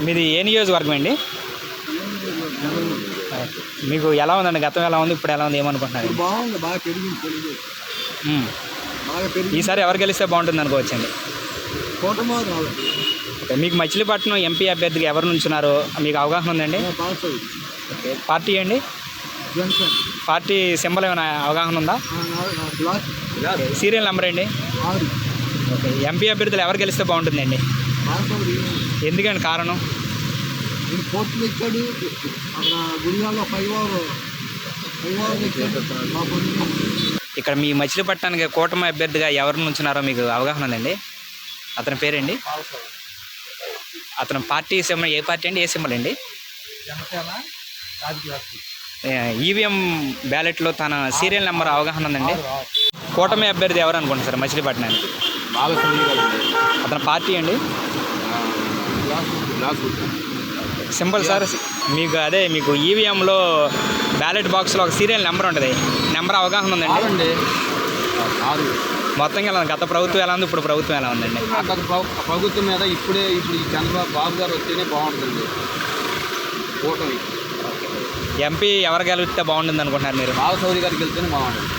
మీది ఏ నియోజకవర్గం అండి? మీకు ఎలా ఉందండి? గతం ఎలా ఉంది, ఇప్పుడు ఎలా ఉంది, ఏమనుకుంటున్నారు? బాగుంది, బాగా పెరిగింది తెలుగు. బాగా పెరిగింది. ఈసారి ఎవరు గెలిస్తే బాగుంటుంది అనుకోవచ్చండి? కోటమారు రావాలి. ఓకే, మీకు మచిలీపట్నం ఎంపీ అభ్యర్థిగా ఎవరు నుంచున్నారో మీకు అవగాహన ఉందండి? బాగా ఓకే, పార్టీ అండి? జంక్షన్ పార్టీ సింబల్ ఏమైనా అవగాహన ఉందా? బ్లాక్ సీరియల్ నెంబర్ అండి? 6. ఓకే, ఎంపీ అభ్యర్థులు ఎవరు గెలిస్తే బాగుంటుందండి? బాగా ఎందుకండి కారణం? కోర్టులు ఇచ్చాడు. అక్కడ గుడివాడలో 5 ఓవర్ ఇచ్చాడు. మా పొద్దున ఇక్కడ మీ మచిలీపట్నానికి కూటమి అభ్యర్థిగా ఎవరు నుంచున్నారో మీకు అవగాహన ఉందండి? అతని పేరండి? అతని పార్టీ సింబల్ ఏ పార్టీ అండి, ఏ సింబల్ అండి? జనసేన రాజకీయ ఈవీఎం బ్యాలెట్లో తన సీరియల్ నెంబర్ అవగాహన ఉందండి? కూటమి అభ్యర్థి ఎవరు అనుకుంటున్నారు సార్ మచిలీపట్నానికి? అతని పార్టీ అండి? Simple sir. మీకు అదే మీకు ఈవీఎంలో బ్యాలెట్ బాక్స్లో ఒక సీరియల్ నెంబర్ ఉంటుంది, నెంబర్ అవగాహన ఉందండి? మొత్తంగా ఎలా ఉంది? గత ప్రభుత్వం ఎలా ఉంది, ఇప్పుడు ప్రభుత్వం ఎలా ఉందండి? గత ప్రభుత్వం మీద ఇప్పుడు ఈ చంద్రబాబు గారు వస్తేనే బాగుంటుంది. కూటమి ఎంపీ ఎవరు గెలిస్తే బాగుంటుంది అనుకుంటున్నారు మీరు? బాలశౌరి గారికి వెళ్తేనే బాగుంటుంది.